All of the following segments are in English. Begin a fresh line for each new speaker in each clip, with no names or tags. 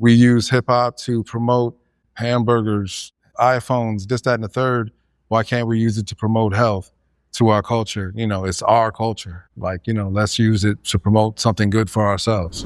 we use hip hop to promote hamburgers, iPhones, this, that, and the third. Why can't we use it to promote health to our culture? It's our culture. Let's use it to promote something good for ourselves.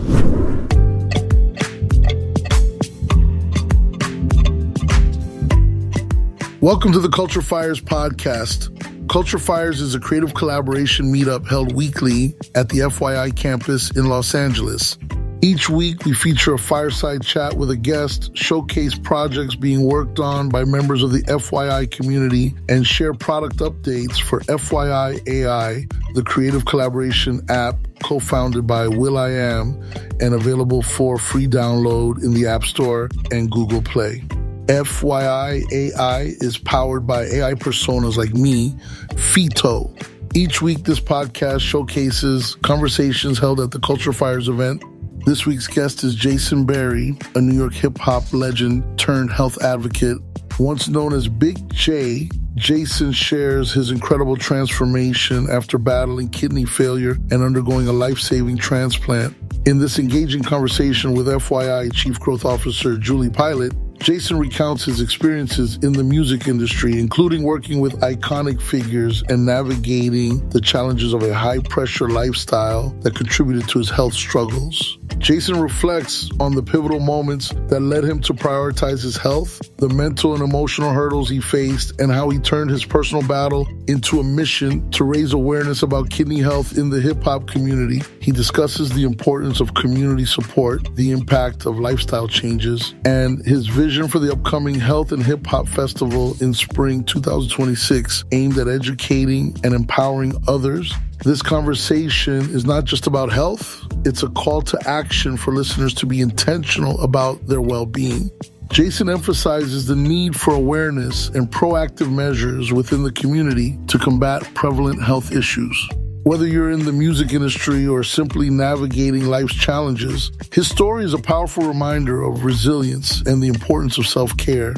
Welcome to the Culture FYI'RS Podcast. Culture FYI'RS is a creative collaboration meetup held weekly at the FYI Campus in Los Angeles. Each week, we feature a fireside chat with a guest, showcase projects being worked on by members of the FYI community, and share product updates for FYI.AI, the creative collaboration app co-founded by will.i.am and available for free download in the App Store and Google Play. FYI.AI is powered by AI personas like me, Fito. Each week, this podcast showcases conversations held at the Culture FYI'RS event. This week's guest is Jason Berry, a New York hip-hop legend turned health advocate. Once known as Big J, Jason shares his incredible transformation after battling kidney failure and undergoing a life-saving transplant. In this engaging conversation with FYI Chief Growth Officer Julie Pilot, Jason recounts his experiences in the music industry, including working with iconic figures and navigating the challenges of a high-pressure lifestyle that contributed to his health struggles. Jason reflects on the pivotal moments that led him to prioritize his health, the mental and emotional hurdles he faced, and how he turned his personal battle into a mission to raise awareness about kidney health in the hip-hop community. He discusses the importance of community support, the impact of lifestyle changes, and his vision for the upcoming Health and Hip Hop Festival in spring 2026, aimed at educating and empowering others. This conversation is not just about health, it's a call to action for listeners to be intentional about their well-being. Jason emphasizes the need for awareness and proactive measures within the community to combat prevalent health issues. Whether you're in the music industry or simply navigating life's challenges, his story is a powerful reminder of resilience and the importance of self-care.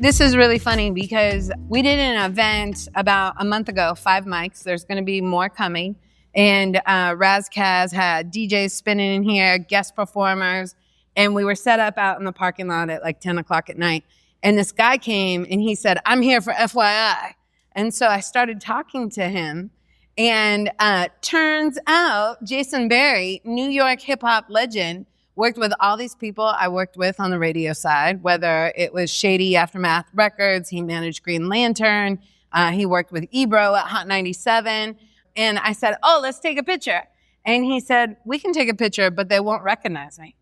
This is really funny because we did an event about a month ago, 5 mics. There's going to be more coming. And Razkaz had DJs spinning in here, guest performers, and we were set up out in the parking lot at like 10 o'clock at night. And this guy came and he said, "I'm here for FYI." And so I started talking to him. And turns out Jason Berry, New York hip hop legend, worked with all these people I worked with on the radio side, whether it was Shady Aftermath Records, he managed Green Lantern, he worked with Ebro at Hot 97. And I said, "Oh, let's take a picture." And he said, "We can take a picture, but they won't recognize me."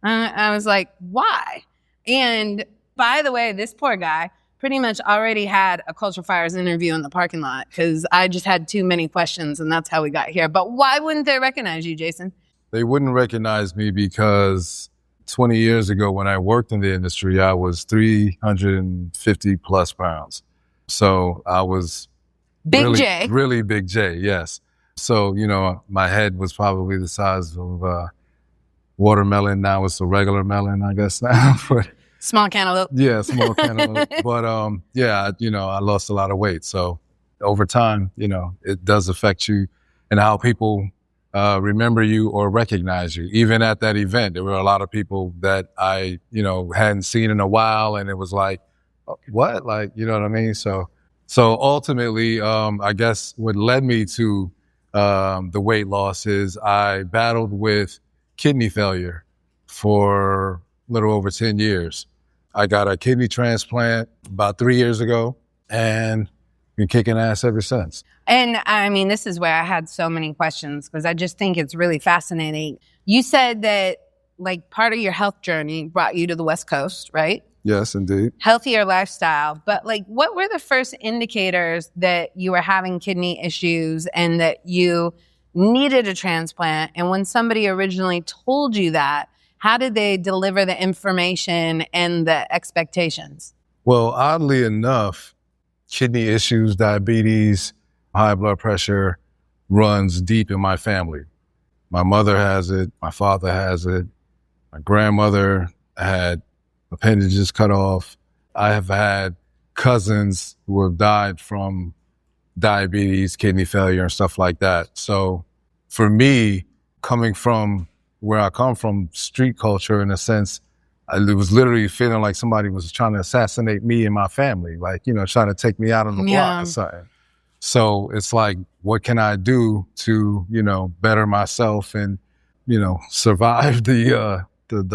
I was like, "Why?" And by the way, this poor guy pretty much already had a Culture FYI'RS interview in the parking lot because I just had too many questions and that's how we got here. But why wouldn't they recognize you, Jason?
They wouldn't recognize me because 20 years ago when I worked in the industry, I was 350 plus pounds. So I was really Big J, yes. So, my head was probably the size of watermelon. Now it's a regular melon, I guess now. But
small cantaloupe.
Yeah, small cantaloupe. But I lost a lot of weight. So over time, it does affect you and how people remember you or recognize you. Even at that event, there were a lot of people that I, hadn't seen in a while, and it was like, what? Like, you know what I mean? So ultimately, I guess what led me to the weight loss is I battled with kidney failure for a little over 10 years. I got a kidney transplant about 3 years ago and been kicking ass ever since.
And I mean, this is where I had so many questions because I just think it's really fascinating. You said that like part of your health journey brought you to the West Coast, right?
Yes, indeed.
Healthier lifestyle. But like, what were the first indicators that you were having kidney issues and that you needed a transplant? And when somebody originally told you that, how did they deliver the information and the expectations?
Well, oddly enough, kidney issues, diabetes, high blood pressure runs deep in my family. My mother has it. My father has it. My grandmother had appendages cut off. I have had cousins who have died from diabetes, kidney failure, and stuff like that. So for me, coming from where I come from, street culture, in a sense, it was literally feeling like somebody was trying to assassinate me and my family, like, trying to take me out on the block or something. So it's like, what can I do to, better myself and, survive the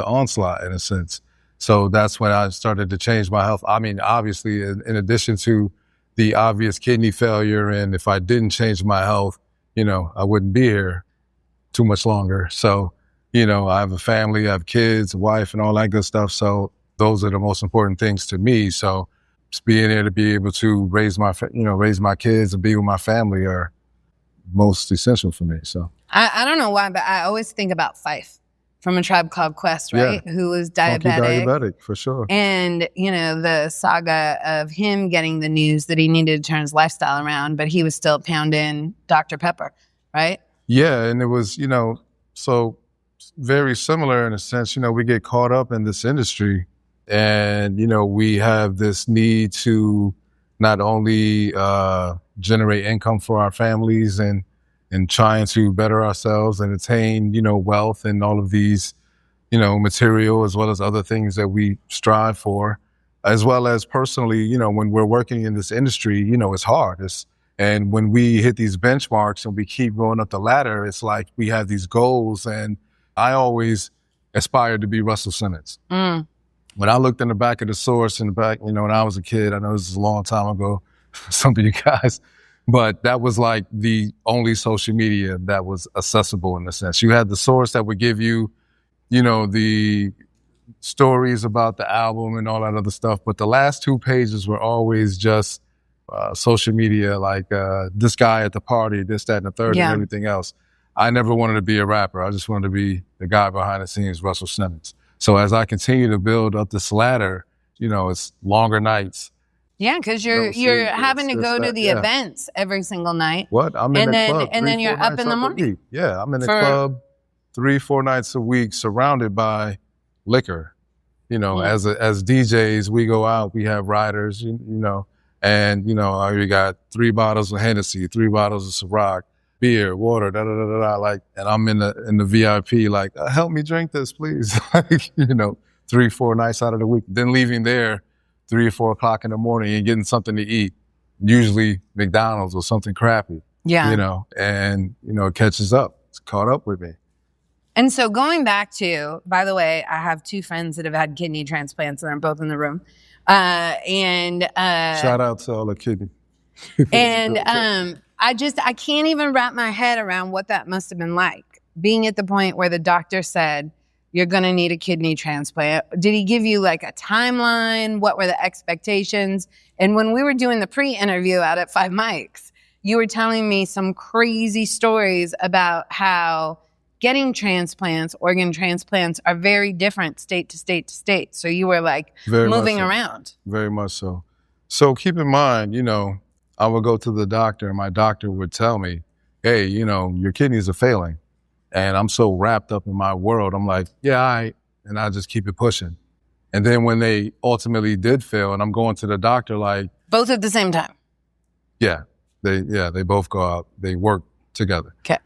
onslaught, in a sense. So that's when I started to change my health. I mean, obviously, in addition to the obvious kidney failure, and if I didn't change my health, I wouldn't be here too much longer. So, I have a family, I have kids, a wife, and all that good stuff. So those are the most important things to me. So just being there to be able to raise my kids and be with my family are most essential for me. So
I don't know why, but I always think about Fife from A Tribe Called Quest, right? Yeah. Who was diabetic.
For sure.
And, the saga of him getting the news that he needed to turn his lifestyle around, but he was still pounding Dr. Pepper, right?
Yeah, and it was, so very similar in a sense. We get caught up in this industry and, we have this need to not only generate income for our families and trying to better ourselves and attain, wealth and all of these, material as well as other things that we strive for, as well as personally, when we're working in this industry, it's hard. And when we hit these benchmarks and we keep going up the ladder, it's like we have these goals. And I always aspired to be Russell Simmons. When I looked in the back of the source in the back, when I was a kid, I know this is a long time ago, some of you guys, but that was like the only social media that was accessible in a sense. You had the source that would give you, the stories about the album and all that other stuff. But the last 2 pages were always just social media, like this guy at the party, this, that, and the third, and everything else. I never wanted to be a rapper. I just wanted to be the guy behind the scenes, Russell Simmons. So as I continue to build up this ladder, it's longer nights.
Yeah, because you're having to go to the events every single night.
What? I'm in the club.
And then you're up in the morning.
Yeah, I'm in the club 3-4 nights a week, surrounded by liquor. As DJs, we go out, we have riders, and we got 3 bottles of Hennessy, 3 bottles of Ciroc, beer, water, like, and I'm in the VIP, like, help me drink this, please. 3-4 nights out of the week. Then leaving there 3 or 4 o'clock in the morning and getting something to eat, usually McDonald's or something crappy.
Yeah.
And it catches up. It's caught up with me.
And so going back to, by the way, I have 2 friends that have had kidney transplants and they're both in the room.
Shout out to all the kidney.
And I can't even wrap my head around what that must have been like, being at the point where the doctor said, you're going to need a kidney transplant. Did he give you like a timeline? What were the expectations? And when we were doing the pre-interview out at 5 Mics, you were telling me some crazy stories about how getting transplants, organ transplants, are very different state to state to state. So you were like moving around.
Very much so. So keep in mind, I would go to the doctor and my doctor would tell me, hey, your kidneys are failing. And I'm so wrapped up in my world. I'm like, yeah, all right. And I just keep it pushing. And then when they ultimately did fail and I'm going to the doctor, like.
Both at the same time?
Yeah. They both go out. They work together.
Okay.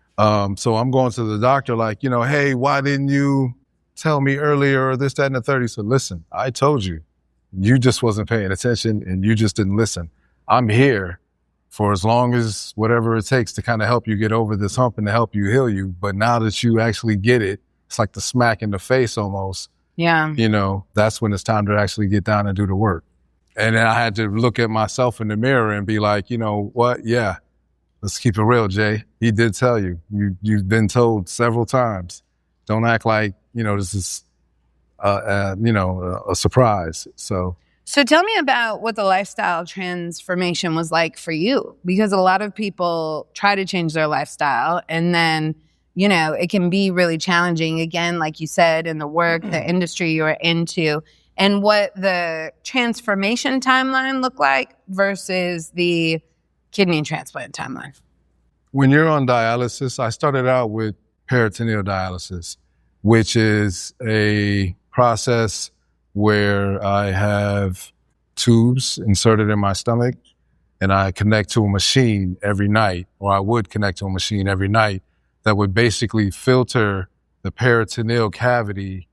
So I'm going to the doctor like, hey, why didn't you tell me earlier or this, that, and the third? He said, listen, I told you. You just wasn't paying attention and you just didn't listen. I'm here for as long as whatever it takes to kind of help you get over this hump and to help you heal you. But now that you actually get it, it's like the smack in the face almost.
Yeah.
That's when it's time to actually get down and do the work. And then I had to look at myself in the mirror and be like, what? Yeah, let's keep it real, Jay. He did tell you. You've been told several times. Don't act like, this is, a surprise.
So tell me about what the lifestyle transformation was like for you, because a lot of people try to change their lifestyle and then, it can be really challenging, again, like you said, in the work, the industry you're into, and what the transformation timeline looked like versus the kidney transplant timeline.
When you're on dialysis, I started out with peritoneal dialysis, which is a process where I have tubes inserted in my stomach and I connect to a machine every night, or I would connect to a machine every night that would basically filter the peritoneal cavity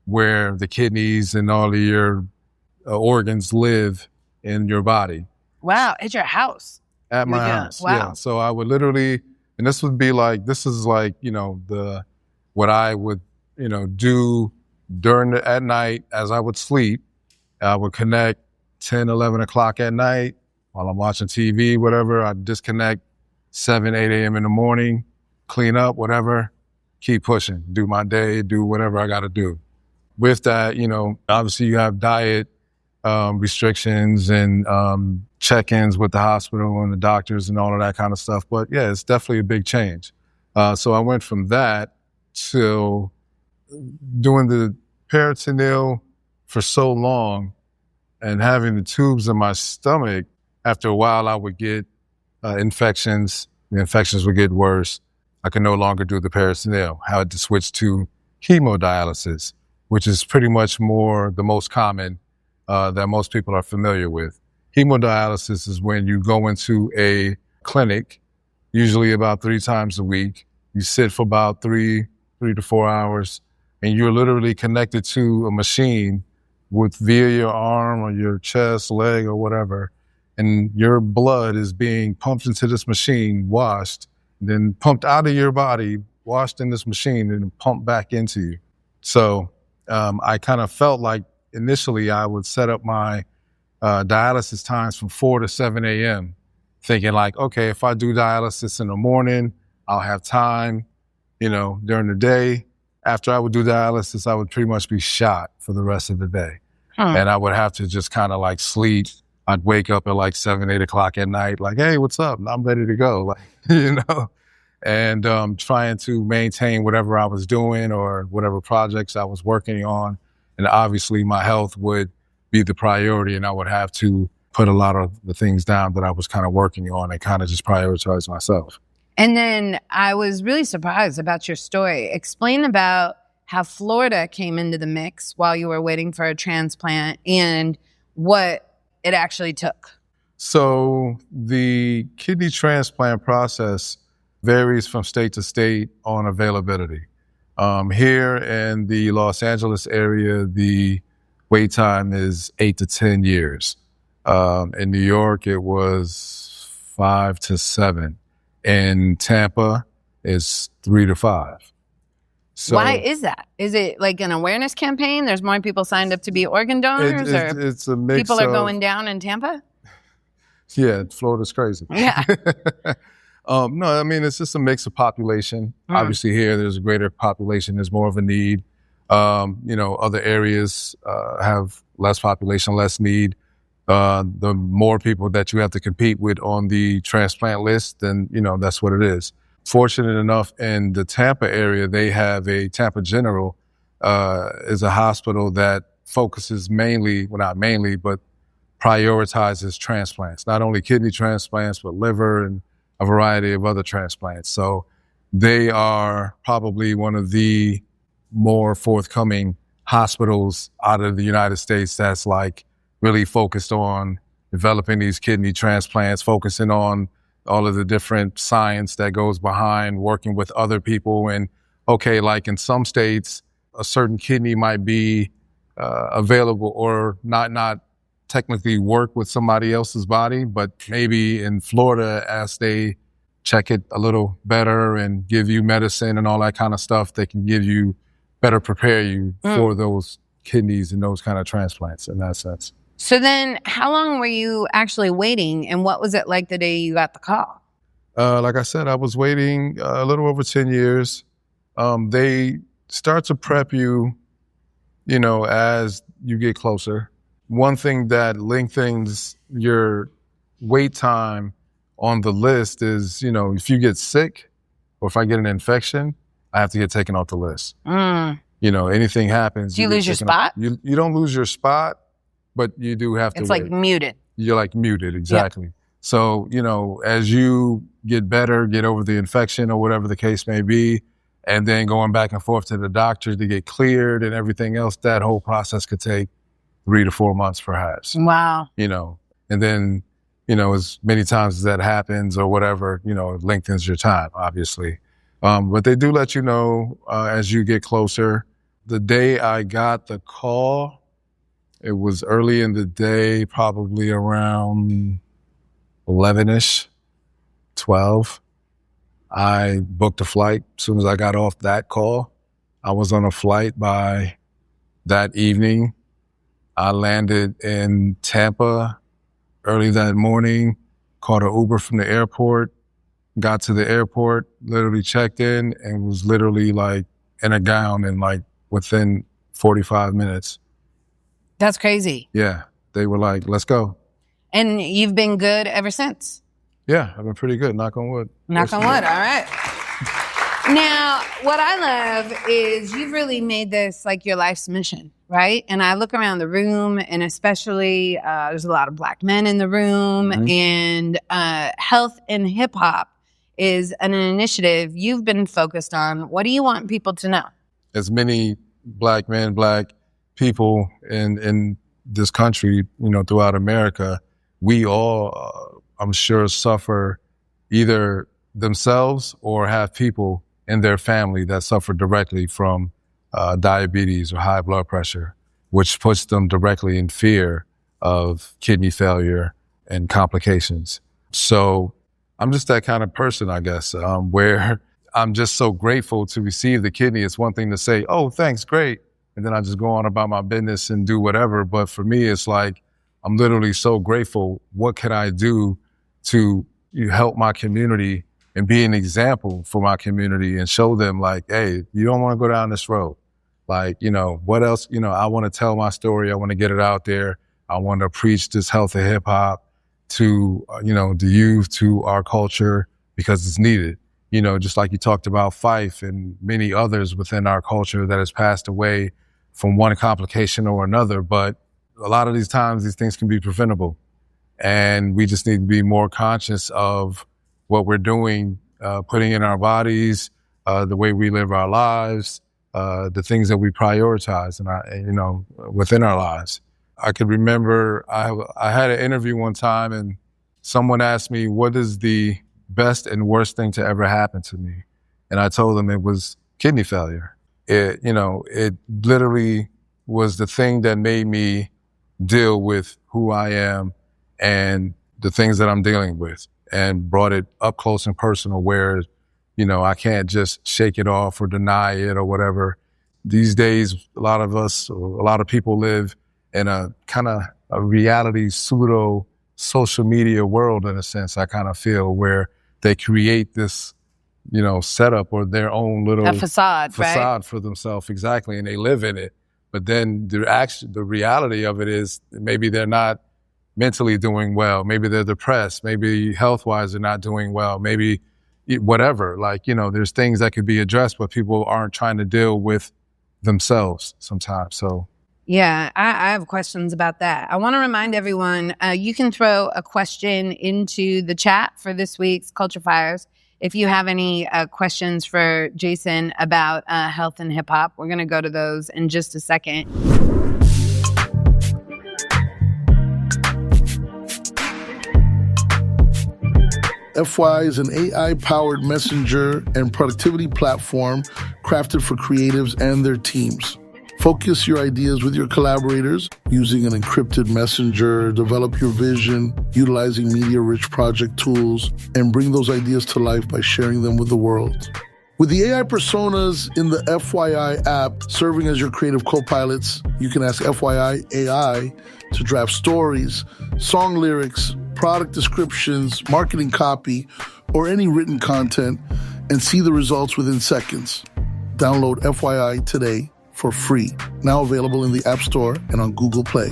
where the kidneys and all of your organs live in your body.
Wow, at your house.
At my house,
wow.
yeah. So I would literally, and this is like, what I would, do at night as I would sleep. I would connect 10, 11 o'clock at night while I'm watching TV, whatever. I'd disconnect 7, 8 a.m. in the morning, clean up, whatever, keep pushing, do my day, do whatever I got to do. With that, obviously you have diet restrictions and check-ins with the hospital and the doctors and all of that kind of stuff. But yeah, it's definitely a big change. So I went from that to doing the peritoneal for so long and having the tubes in my stomach. After a while, I would get infections. The infections would get worse. I could no longer do the peritoneal. I had to switch to hemodialysis, which is pretty much the most common that most people are familiar with. Hemodialysis is when you go into a clinic, usually about 3 times a week. You sit for about 3 to 4 hours, and you're literally connected to a machine via your arm or your chest, leg, or whatever. And your blood is being pumped into this machine, washed, then pumped out of your body, washed in this machine, and pumped back into you. So I kind of felt like initially I would set up my dialysis times from 4 to 7 a.m., thinking like, okay, if I do dialysis in the morning, I'll have time, during the day. After I would do dialysis, I would pretty much be shot for the rest of the day. And I would have to just kind of like sleep. I'd wake up at like 7, 8 o'clock at night, like, hey, what's up? I'm ready to go, and trying to maintain whatever I was doing or whatever projects I was working on. And obviously my health would be the priority, and I would have to put a lot of the things down that I was kind of working on and kind of just prioritize myself.
And then I was really surprised about your story. Explain about how Florida came into the mix while you were waiting for a transplant and what it actually took.
So the kidney transplant process varies from state to state on availability. Here in the Los Angeles area, the wait time is 8 to 10 years. In New York, it was 5 to 7. In Tampa, it's 3 to 5. So
why is that? Is it like an awareness campaign? There's more people signed up to be organ donors, or
it's a mix.
People are going down in Tampa?
Yeah, Florida's crazy.
Yeah.
No, I mean, it's just a mix of population. Obviously here, there's a greater population. There's more of a need. Other areas have less population, less need. The more people that you have to compete with on the transplant list, then, that's what it is. Fortunate enough, in the Tampa area, they have Tampa General is a hospital that focuses not mainly, but prioritizes transplants, not only kidney transplants, but liver and a variety of other transplants. So they are probably one of the more forthcoming hospitals out of the United States that's like really focused on developing these kidney transplants, focusing on all of the different science that goes behind working with other people. And okay, like in some states, a certain kidney might be available or not technically work with somebody else's body, but maybe in Florida, as they check it a little better and give you medicine and all that kind of stuff, they can better prepare you for those kidneys and those kind of transplants in that sense.
So then how long were you actually waiting, and what was it like the day you got the call?
Like I said, I was waiting a little over 10 years. They start to prep you, as you get closer. One thing that lengthens your wait time on the list is, if you get sick or if I get an infection, I have to get taken off the list. Anything happens.
Do you lose your spot?
You don't lose your spot, but you do have to
It's
wait.
like muted.
You're like muted, exactly.
Yep.
So, as you get better, get over the infection or whatever the case may be, and then going back and forth to the doctor to get cleared and everything else, that whole process could take 3 to 4 months perhaps.
Wow.
And then as many times as that happens or whatever, it lengthens your time, obviously. But they do let you know as you get closer. The day I got the call, it was early in the day, probably around 11-ish, 12. I booked a flight as soon as I got off that call. I was on a flight by that evening. I landed in Tampa early that morning, caught an Uber from the airport, got to the airport, literally checked in, and was literally like in a gown in like within 45 minutes.
That's crazy.
Yeah. They were like, let's go.
And you've been good ever since?
Yeah, I've been pretty good. Knock on wood.
Knock on wood. All right. Now, what I love is you've really made this like your life's mission, right? And I look around the room, and especially there's a lot of Black men in the room, mm-hmm. and health and hip hop is an initiative you've been focused on. What do you want people to know?
As many Black men, Black people in this country, throughout America, we all, I'm sure, suffer either themselves or have people in their family that suffer directly from diabetes or high blood pressure, which puts them directly in fear of kidney failure and complications. So I'm just that kind of person, I guess, where I'm just so grateful to receive the kidney. It's one thing to say, oh, thanks, great. And then I just go on about my business and do whatever. But for me, it's like, I'm literally so grateful. What can I do to help my community and be an example for my community and show them like, hey, you don't want to go down this road. Like, what else? I want to tell my story. I want to get it out there. I want to preach this health and hip hop to, the youth, to our culture, because it's needed. Just like you talked about Fife and many others within our culture that has passed away from one complication or another. But a lot of these times, these things can be preventable. And we just need to be more conscious of what we're doing, putting in our bodies, the way we live our lives, the things that we prioritize within our lives. I could remember I had an interview one time, and someone asked me, what is the best and worst thing to ever happen to me? And I told them it was kidney failure. It literally was the thing that made me deal with who I am and the things that I'm dealing with, and brought it up close and personal where, I can't just shake it off or deny it or whatever. These days, a lot of people live in a kind of a reality pseudo social media world, in a sense, I kind of feel, where they create this, setup or their own little
facade right?
For themselves. Exactly. And they live in it. But then the reality of it is maybe they're not mentally doing well. Maybe they're depressed. Maybe health-wise they're not doing well. Maybe whatever. Like, there's things that could be addressed, but people aren't trying to deal with themselves sometimes. So
yeah, I have questions about that. I want to remind everyone, you can throw a question into the chat for this week's Culture FYI'RS. If you have any questions for Jason about health and hip hop, we're going to go to those in just a second.
FYI is an AI-powered messenger and productivity platform crafted for creatives and their teams. Focus your ideas with your collaborators using an encrypted messenger, develop your vision, utilizing media-rich project tools, and bring those ideas to life by sharing them with the world. With the AI personas in the FYI app serving as your creative co-pilots, you can ask FYI.AI to draft stories, song lyrics, product descriptions, marketing copy, or any written content, and see the results within seconds. Download FYI today for free. Now available in the App Store and on Google Play.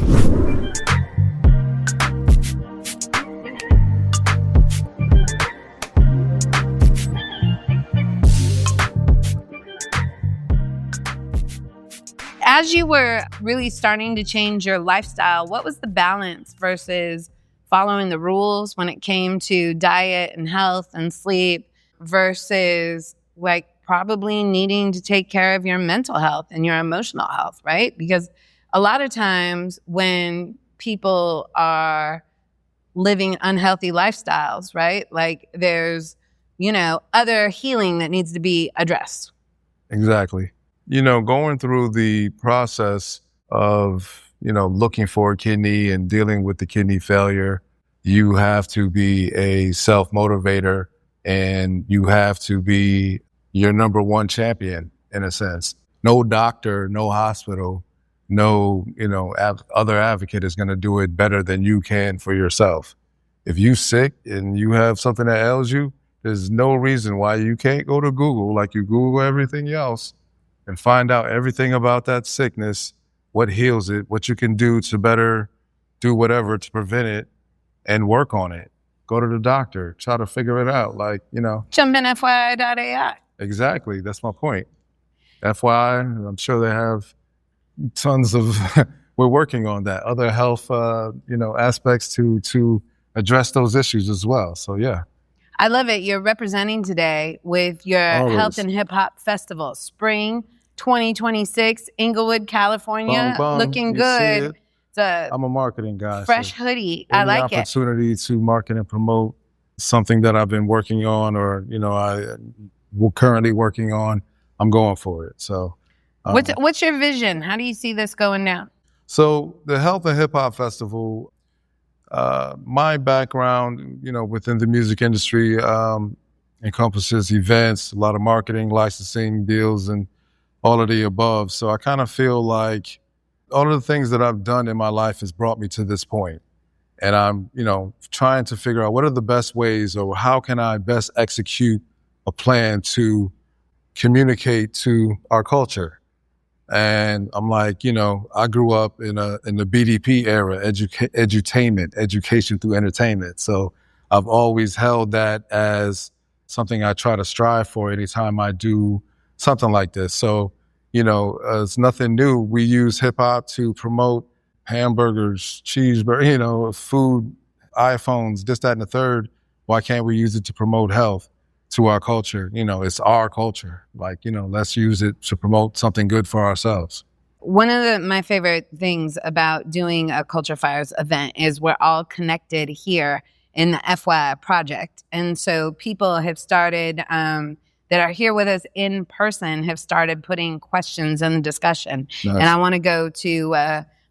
As you were really starting to change your lifestyle, what was the balance versus following the rules when it came to diet and health and sleep versus like probably needing to take care of your mental health and your emotional health, right? Because a lot of times when people are living unhealthy lifestyles, right? Like there's, other healing that needs to be addressed.
Exactly. Going through the process of, looking for a kidney and dealing with the kidney failure, you have to be a self-motivator and you have to be your number one champion in a sense. No doctor, no hospital, no, other advocate is going to do it better than you can for yourself. If you're sick and you have something that ails you, there's no reason why you can't go to Google like you Google everything else and find out everything about that sickness, what heals it, what you can do to better do whatever to prevent it and work on it. Go to the doctor, try to figure it out.
Jump in FYI.AI.
Exactly. That's my point. FYI, I'm sure they have tons of, we're working on that, other health, aspects to address those issues as well. So, yeah.
I love it. You're representing today with your
Always.
Health and Hip Hop Festival, Spring 2026, Inglewood, California.
Bum, bum.
Looking
You
good.
see
It's a
I'm a marketing guy.
fresh
so
hoodie. I
any
like it.
opportunity to market and promote something that I've been working on or, we're currently working on, I'm going for it. So
What's your vision? How do you see this going down?
So the Health and Hip Hop Festival, my background, within the music industry, encompasses events, a lot of marketing, licensing deals, and all of the above. So I kind of feel like all of the things that I've done in my life has brought me to this point. And I'm, trying to figure out what are the best ways or how can I best execute a plan to communicate to our culture. And I'm like, I grew up in the BDP era, edutainment, education through entertainment. So I've always held that as something I try to strive for anytime I do something like this. So, it's nothing new. We use hip hop to promote hamburgers, cheeseburgers, food, iPhones, this, that, and the third. Why can't we use it to promote health to our culture? It's our culture. Let's use it to promote something good for ourselves.
One of my favorite things about doing a Culture FYI'RS event is we're all connected here in the FYI project. And so people have started, that are here with us in person, have started putting questions in the discussion.
Nice.
And I want to go to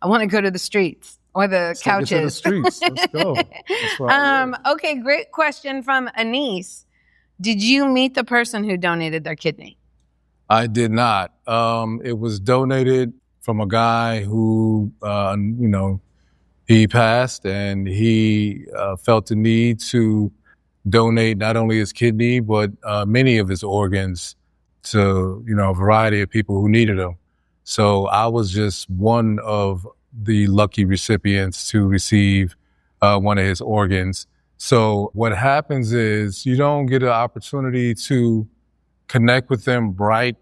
the streets or the couches.
To the streets. Let's go. That's right.
Okay, great question from Anise. Did you meet the person who donated their kidney?
I did not. It was donated from a guy who, he passed and he felt the need to donate not only his kidney, but many of his organs to, a variety of people who needed them. So I was just one of the lucky recipients to receive one of his organs. So what happens is you don't get an opportunity to connect with them right.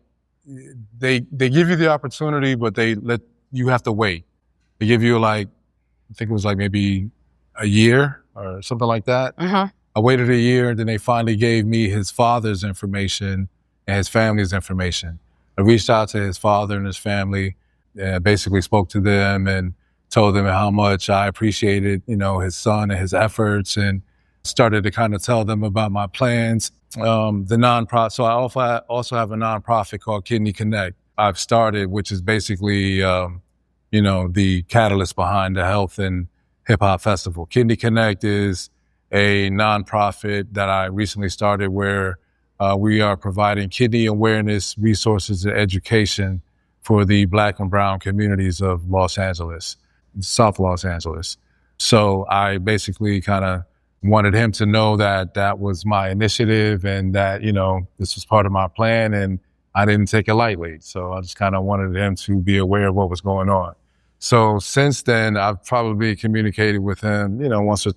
They give you the opportunity, but you have to wait. They give you I think it was maybe a year or something like that.
Uh-huh.
I waited a year, then they finally gave me his father's information and his family's information. I reached out to his father and his family and basically spoke to them and told them how much I appreciated, his son and his efforts, and started to kind of tell them about my plans. The nonprofit, so I also have a nonprofit called Kidney Connect. I've started, which is basically, the catalyst behind the Health and Hip Hop Festival. Kidney Connect is a nonprofit that I recently started where we are providing kidney awareness, resources, and education for the Black and Brown communities of Los Angeles, South Los Angeles. So I basically kind of wanted him to know that that was my initiative and that, this was part of my plan and I didn't take it lightly. So I just kind of wanted him to be aware of what was going on. So since then, I've probably communicated with him, once or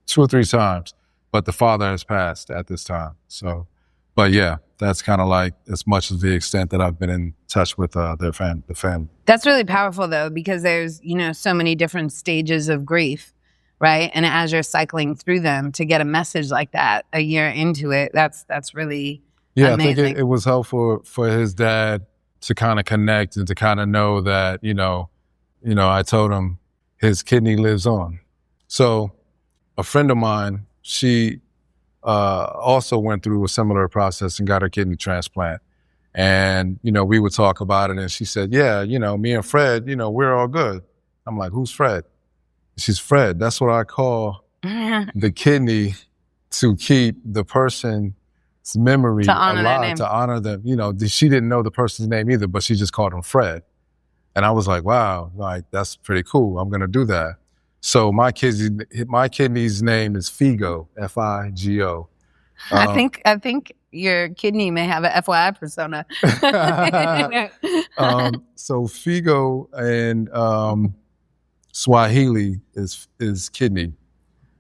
2 or 3 times, but the father has passed at this time. So, but yeah, that's kind of as much as the extent that I've been in touch with the family.
That's really powerful though, because there's, so many different stages of grief, right? And as you're cycling through them, to get a message like that a year into it, that's really amazing.
I think it was helpful for his dad to kind of connect and to kind of know that, I told him his kidney lives on. So a friend of mine, she also went through a similar process and got her kidney transplant. And, we would talk about it, and she said, yeah, me and Fred, we're all good. I'm like, who's Fred? She's Fred. That's what I call the kidney to keep the person's memory
To honor that
alive,
name.
to honor them. She didn't know the person's name either, but she just called him Fred. And I was like, wow, like, that's pretty cool. I'm going to do that. So my kidney's name is Figo, Figo.
I think your kidney may have a FYI persona.
So Figo in Swahili is kidney.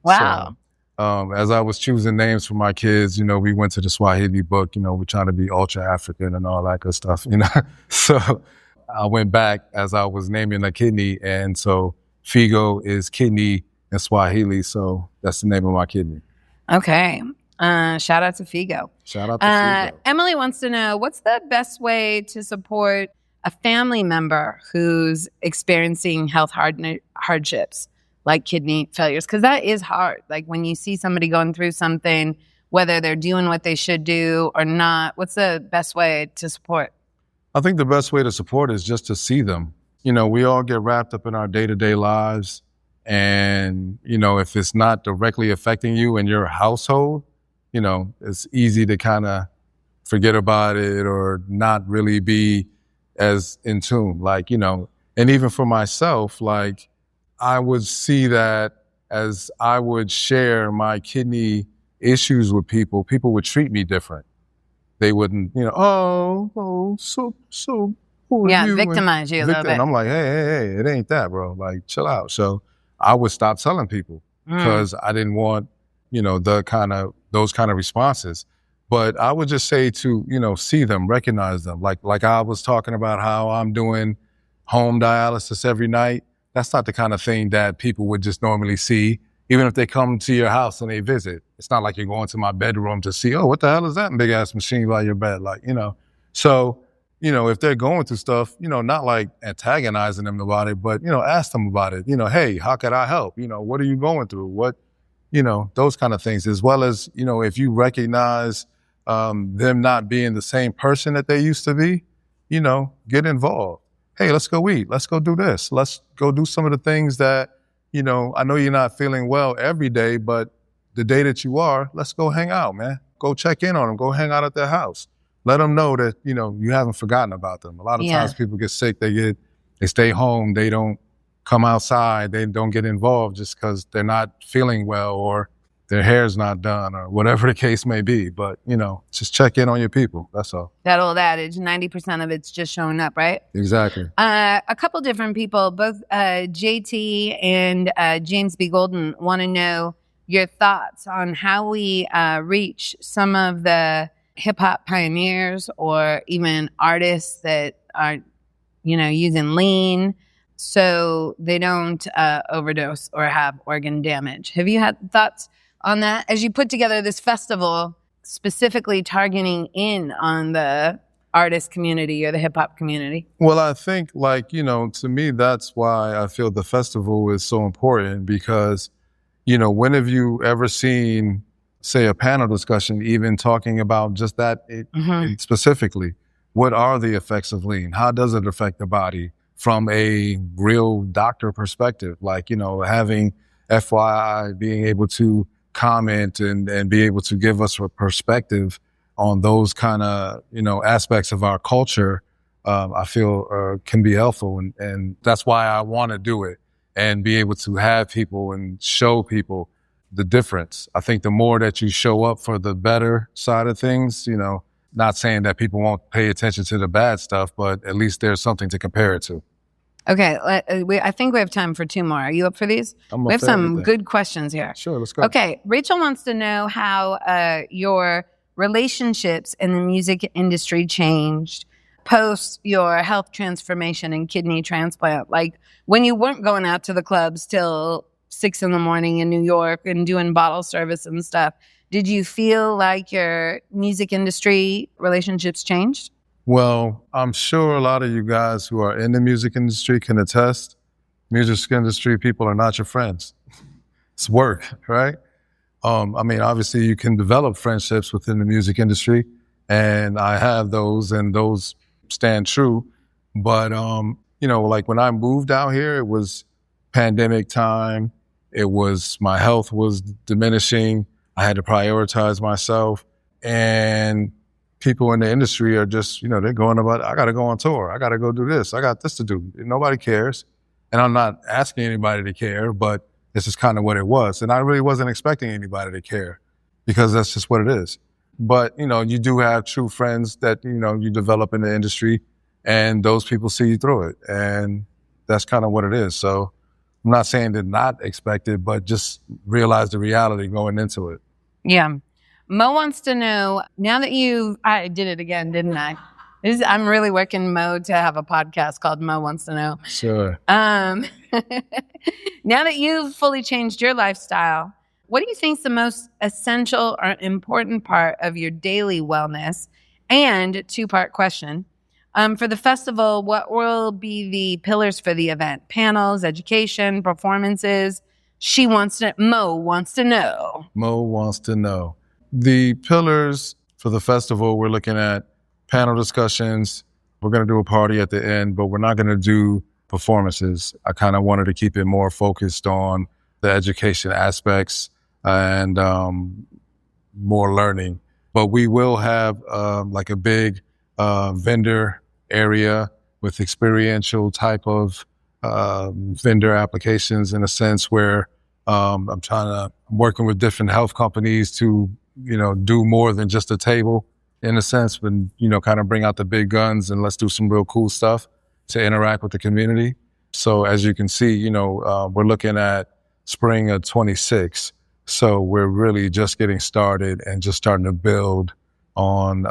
Wow.
So, as I was choosing names for my kids, we went to the Swahili book, we're trying to be ultra African and all that good stuff, So I went back as I was naming a kidney, and so Figo is kidney in Swahili, so that's the name of my kidney.
Okay. Shout out to Figo.
Shout out to Figo.
Emily wants to know, what's the best way to support a family member who's experiencing health hardships like kidney failures? Because that is hard. Like when you see somebody going through something, whether they're doing what they should do or not, what's the best way to support?
I think the best way to support is just to see them. We all get wrapped up in our day-to-day lives. And, if it's not directly affecting you and your household, it's easy to kind of forget about it or not really be as in tune. Like, and even for myself, like, I would see that as I would share my kidney issues with people would treat me different. They wouldn't, so who are you?
Victimize you a little bit.
And I'm like, hey, it ain't that, bro. Like, chill out. So I would stop telling people because I didn't want, those kind of responses. But I would just say to, see them, recognize them. Like I was talking about how I'm doing home dialysis every night. That's not the kind of thing that people would just normally see, even if they come to your house and they visit. It's not like you're going to my bedroom to see, what the hell is that big ass machine by your bed? Like, So, if they're going through stuff, not like antagonizing them about it, but, ask them about it. Hey, how could I help? What are you going through? What, those kind of things, as well as, if you recognize them not being the same person that they used to be, get involved. Hey, let's go eat. Let's go do this. Let's go do some of the things that, I know you're not feeling well every day, but the day that you are, let's go hang out, man. Go check in on them. Go hang out at their house. Let them know that, you haven't forgotten about them. A lot of times people get sick, they stay home, they don't come outside, they don't get involved just because they're not feeling well or their hair's not done or whatever the case may be. But, just check in on your people. That's all.
That old adage, 90% of it's just showing up, right?
Exactly.
A couple different people, both JT and James B. Golden, want to know your thoughts on how we reach some of the hip-hop pioneers or even artists that are, using lean so they don't overdose or have organ damage. Have you had thoughts on that as you put together this festival specifically targeting in on the artist community or the hip-hop community?
Well, I think to me, that's why I feel the festival is so important because, when have you ever seen, say, a panel discussion even talking about just that specifically? What are the effects of lean? How does it affect the body from a real doctor perspective? Like, having FYI being able to comment and be able to give us a perspective on those kind of, aspects of our culture, I feel can be helpful. And that's why I want to do it and be able to have people and show people the difference. I think the more that you show up for the better side of things, not saying that people won't pay attention to the bad stuff, but at least there's something to compare it to.
Okay, I think we have time for two more. Are you up for these? We have some good questions here.
Sure, let's go.
Okay, Rachel wants to know how your relationships in the music industry changed post your health transformation and kidney transplant. Like when you weren't going out to the clubs till 6 a.m. in New York and doing bottle service and stuff. Did you feel like your music industry relationships changed?
Well, I'm sure a lot of you guys who are in the music industry can attest. Music industry people are not your friends. It's work, right? I mean, obviously you can develop friendships within the music industry, and I have those, and those stand true. But, like when I moved out here, it was pandemic time. My health was diminishing. I had to prioritize myself, and people in the industry are just, they're going about, I got to go on tour. I got to go do this. I got this to do. Nobody cares. And I'm not asking anybody to care, but this is kind of what it was. And I really wasn't expecting anybody to care because that's just what it is. But, you do have true friends that, you develop in the industry, and those people see you through it. And that's kind of what it is. So I'm not saying to not expect it, but just realize the reality going into it.
Yeah. Mo wants to know, now that I did it again, didn't I? I'm really working Mo to have a podcast called Mo Wants to Know.
Sure.
Now that you've fully changed your lifestyle, what do you think is the most essential or important part of your daily wellness? And two-part question. For the festival, what will be the pillars for the event? Panels, education, performances? Mo wants to know.
Mo wants to know. The pillars for the festival, we're looking at panel discussions. We're going to do a party at the end, but we're not going to do performances. I kind of wanted to keep it more focused on the education aspects and more learning. But we will have like a big vendor area with experiential type of vendor applications, in a sense where I'm working with different health companies to, do more than just a table, in a sense, but, kind of bring out the big guns and let's do some real cool stuff to interact with the community. So as you can see, we're looking at spring of 26. So we're really just getting started and just starting to build on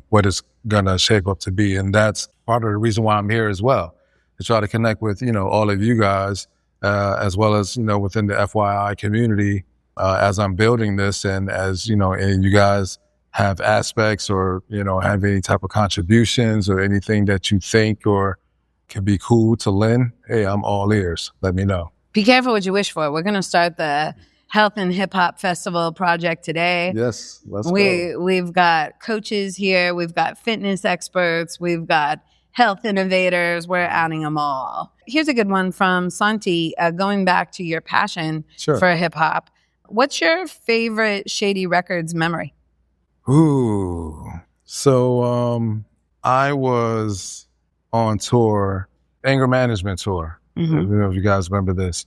what it's going to shape up to be. And that's part of the reason why I'm here as well, to try to connect with, all of you guys, as well as, within the FYI community, as I'm building this, and as, and you guys have aspects or, have any type of contributions or anything that you think or could be cool to lend, hey, I'm all ears. Let me know.
Be careful what you wish for. We're going to start the Health and Hip Hop Festival project today.
Yes, let's go.
We've got coaches here. We've got fitness experts. We've got health innovators. We're adding them all. Here's a good one from Santi, going back to your passion for hip hop. What's your favorite Shady Records memory?
Ooh. So I was on tour, anger management tour. Mm-hmm. I don't know if you guys remember this.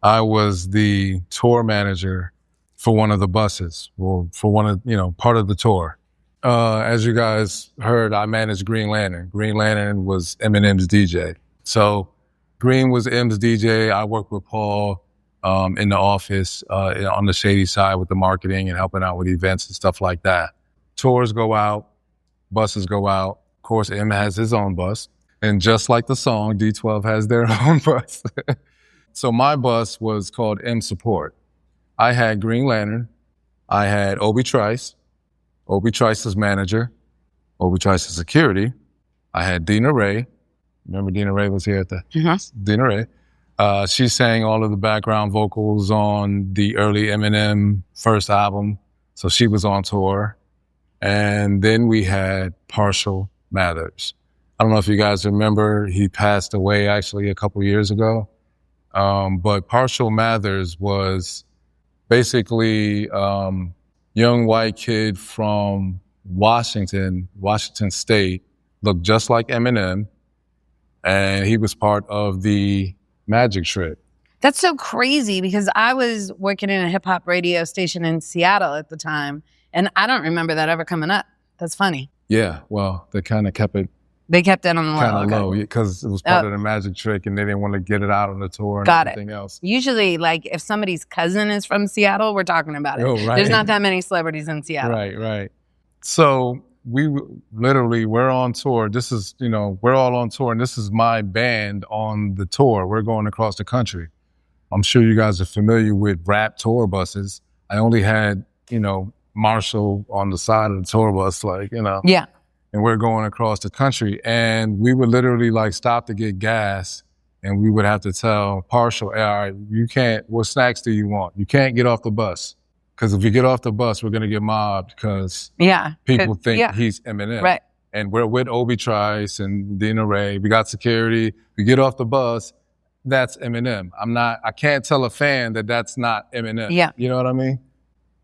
I was the tour manager for one of the buses. Well, for one of, part of the tour. As you guys heard, I managed Green Lantern. Green Lantern was Eminem's DJ. So Green was M's DJ. I worked with Paul in the office on the shady side with the marketing and helping out with events and stuff like that. Tours go out, buses go out. Of course, M has his own bus. And just like the song, D12 has their own bus. So my bus was called M Support. I had Green Lantern. I had Obi Trice. Obi Trice's manager. Obi Trice's security. I had Dina Ray. Remember Dina Ray was here at the...
Mm-hmm.
Dina Ray. She sang all of the background vocals on the early Eminem first album. So she was on tour. And then we had Partial Mathers. I don't know if you guys remember, he passed away actually a couple years ago. But Partial Mathers was basically young white kid from Washington State, looked just like Eminem, and he was part of the Magic Trip.
That's so crazy because I was working in a hip hop radio station in Seattle at the time, and I don't remember that ever coming up. That's funny.
Yeah, well, they kind of kept it.
They kept it on the low.
Kind of low, because it was part of the Magic Trick, and they didn't want to get it out on the tour and everything else.
Usually, like, if somebody's cousin is from Seattle, we're talking about it.
Oh, right.
There's not that many celebrities in Seattle.
Right. So we're on tour. This is, we're all on tour, and this is my band on the tour. We're going across the country. I'm sure you guys are familiar with rap tour buses. I only had, Marshall on the side of the tour bus,
Yeah.
And we're going across the country, and we would literally stop to get gas And we would have to tell Partial, hey, all right, you can't, what snacks do you want? You can't get off the bus. Because if you get off the bus, we're going to get mobbed because people think he's Eminem.
Right.
And we're with Obi Trice and Dina Ray. We got security. We get off the bus, that's Eminem. I can't tell a fan that that's not Eminem.
Yeah.
You know what I mean?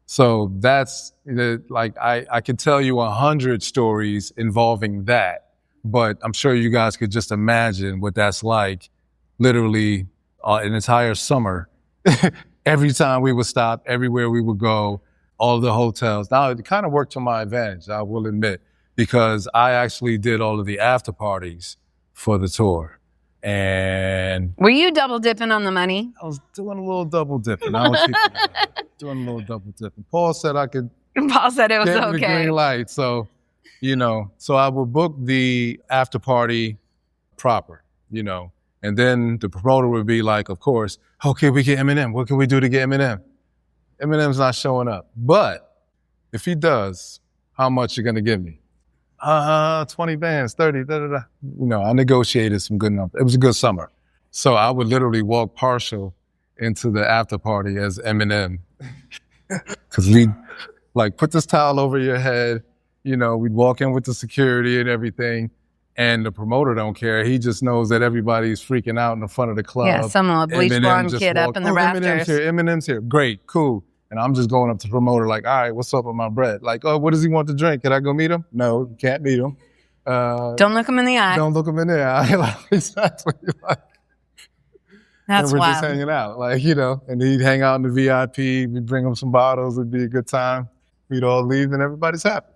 So that's, like, I could tell you 100 stories involving that, but I'm sure you guys could just imagine what that's like, literally an entire summer. Every time we would stop, everywhere we would go, all the hotels. Now, it kind of worked to my advantage, I will admit, because I actually did all of the after parties for the tour. And
were you double dipping on the money?
I was doing a little double dipping. Doing a little double dipping. Paul said I could.
Paul said it was
get
okay.
The green light. So, so I would book the after party proper, and then the promoter would be like, of course, okay, we get Eminem. What can we do to get Eminem? Eminem's not showing up. But if he does, how much you gonna give me? 20 bands, 30, I negotiated some good numbers. It was a good summer. So I would literally walk Partial into the after party as Eminem. Cause we'd like put this towel over your head, we'd walk in with the security and everything. And the promoter don't care. He just knows that everybody's freaking out in the front of the club.
Yeah, some bleach blonde kid up in the rafters.
Eminem's here. Great, cool. And I'm just going up to the promoter like, all right, what's up with my bread? Like, oh, what does he want to drink? Can I go meet him? No, you can't meet him.
Don't look him in the eye.
Don't look him in the eye. Like, exactly. Like,
that's
and we're
wild.
just hanging out, like, and he'd hang out in the VIP. We'd bring him some bottles. It'd be a good time. We'd all leave and everybody's happy.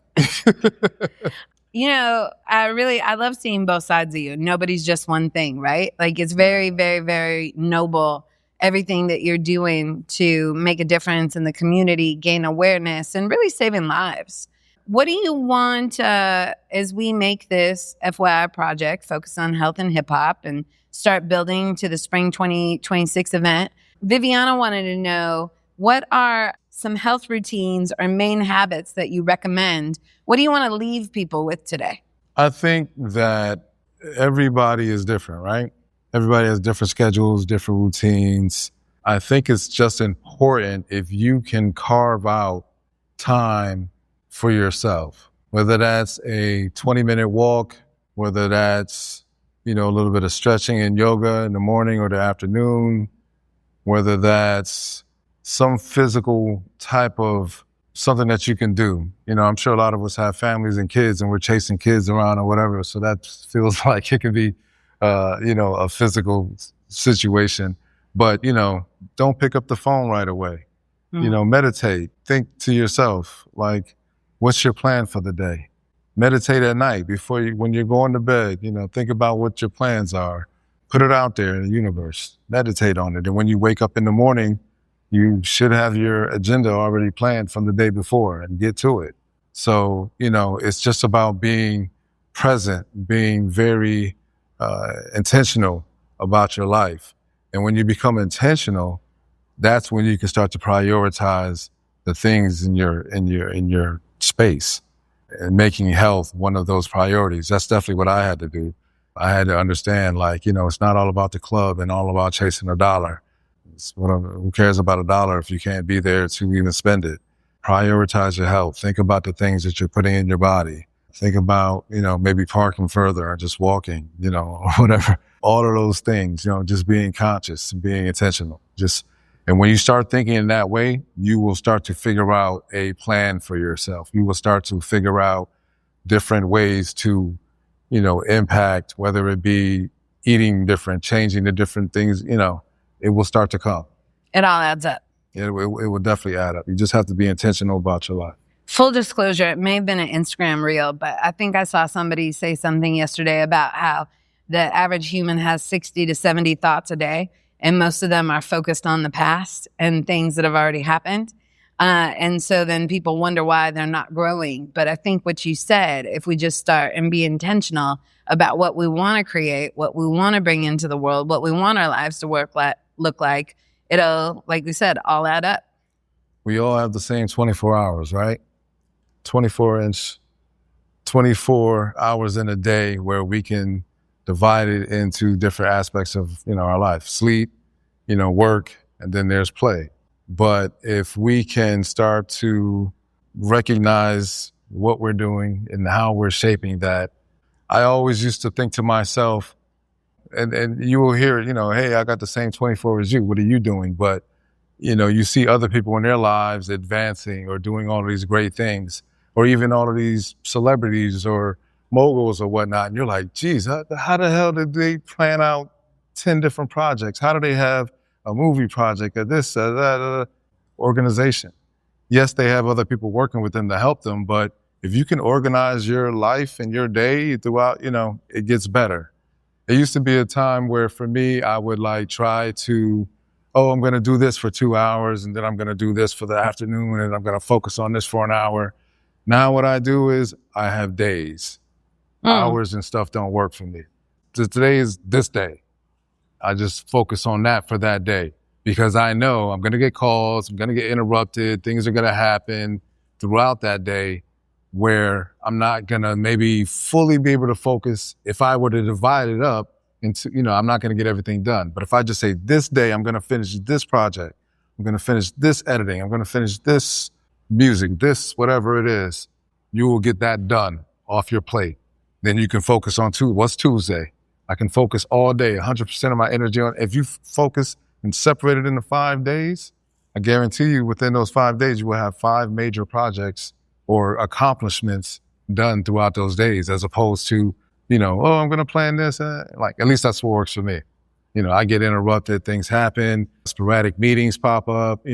I love seeing both sides of you. Nobody's just one thing, right? Like, it's very, very, very noble, everything that you're doing to make a difference in the community, gain awareness, and really saving lives. What do you want as we make this FYI project focus on health and hip hop and start building to the spring 2026 event? Viviana wanted to know, what are some health routines or main habits that you recommend? What do you want to leave people with today?
I think that everybody is different, right? Everybody has different schedules, different routines. I think it's just important if you can carve out time for yourself, whether that's a 20-minute walk, whether that's, a little bit of stretching and yoga in the morning or the afternoon, whether that's some physical type of something that you can do. I'm sure a lot of us have families and kids and we're chasing kids around or whatever. So that feels like it can be, a physical situation. But, don't pick up the phone right away. Meditate. Think to yourself, like, what's your plan for the day? Meditate at night when you're going to bed, think about what your plans are. Put it out there in the universe. Meditate on it. And when you wake up in the morning, you should have your agenda already planned from the day before and get to it. So, it's just about being present, being very intentional about your life. And when you become intentional, that's when you can start to prioritize the things in your space and making health one of those priorities. That's definitely what I had to do. I had to understand, it's not all about the club and all about chasing a dollar. Who cares about a dollar if you can't be there to even spend it? Prioritize your health. Think about the things that you're putting in your body. Think about, maybe parking further or just walking, or whatever. All of those things, just being conscious and being intentional. And when you start thinking in that way, you will start to figure out a plan for yourself. You will start to figure out different ways to, impact, whether it be eating different, changing the different things, it will start to come.
It all adds up.
It will definitely add up. You just have to be intentional about your life.
Full disclosure, it may have been an Instagram reel, but I think I saw somebody say something yesterday about how the average human has 60 to 70 thoughts a day, and most of them are focused on the past and things that have already happened. And so then people wonder why they're not growing. But I think what you said, if we just start and be intentional about what we want to create, what we want to bring into the world, what we want our lives to look like, it'll, like we said, all add up.
We all have the same 24 hours, right? 24 hours in a day where we can divided into different aspects of, our life. Sleep, work, and then there's play. But if we can start to recognize what we're doing and how we're shaping that, I always used to think to myself, and you will hear, hey, I got the same 24 as you. What are you doing? But, you see other people in their lives advancing or doing all of these great things, or even all of these celebrities or moguls or whatnot. And you're like, geez, how the hell did they plan out 10 different projects? How do they have a movie project or this, that, organization? Yes, they have other people working with them to help them, but if you can organize your life and your day throughout, it gets better. It used to be a time where for me, I would try to, I'm going to do this for 2 hours and then I'm going to do this for the afternoon and I'm going to focus on this for an hour. Now what I do is I have days. Hours and stuff don't work for me. Today is this day. I just focus on that for that day because I know I'm going to get calls, I'm going to get interrupted, things are going to happen throughout that day where I'm not going to maybe fully be able to focus. If I were to divide it up into, I'm not going to get everything done. But if I just say this day, I'm going to finish this project, I'm going to finish this editing, I'm going to finish this music, this, whatever it is, you will get that done off your plate. Then you can focus on what's Tuesday? I can focus all day, 100% of my energy on. If you focus and separate it into 5 days, I guarantee you within those 5 days, you will have 5 major projects or accomplishments done throughout those days, as opposed to, I'm going to plan this. At least that's what works for me. I get interrupted, things happen, sporadic meetings pop up,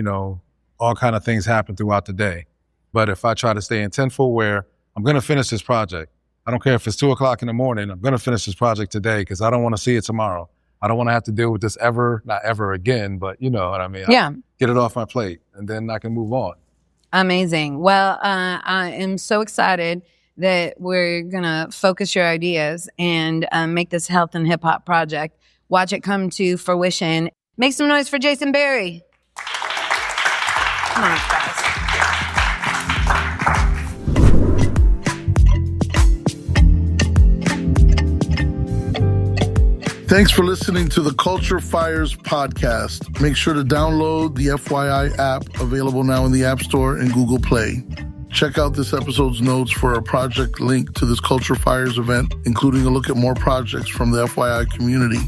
all kind of things happen throughout the day. But if I try to stay intentful where I'm going to finish this project, I don't care if it's 2:00 in the morning, I'm going to finish this project today because I don't want to see it tomorrow. I don't want to have to deal with this not ever again, but you know what I mean?
Yeah.
Get it off my plate and then I can move on.
Amazing. Well, I am so excited that we're going to focus your ideas and make this health and hip hop project. Watch it come to fruition. Make some noise for Jason Berry. Come on, guys.
Thanks for listening to the Culture FYI'RS Podcast. Make sure to download the FYI app, available now in the App Store and Google Play. Check out this episode's notes for a project link to this Culture FYI'RS event, including a look at more projects from the FYI community.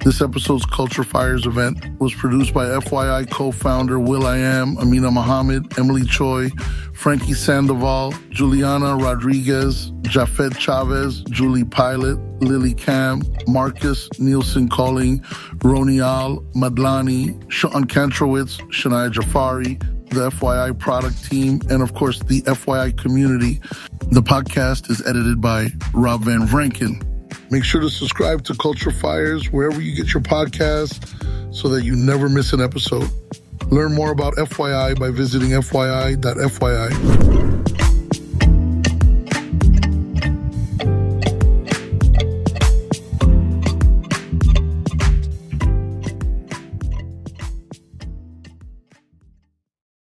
This episode's Culture FYI'RS event was produced by FYI co-founder will.i.am, Amina Mohammed, Emily Choi, Frankie Sandoval, Juliana Rodriguez, Jafet Chavez, Julie Pilot, Lily Cam, Marcus Nielsen Calling, Ronial Madlani, Sean Kantrowitz, Shania Jafari, the FYI product team, and of course the FYI community. The podcast is edited by Rob Van Vranken. Make sure to subscribe to Culture FYI'RS wherever you get your podcasts so that you never miss an episode. Learn more about FYI by visiting FYI.FYI.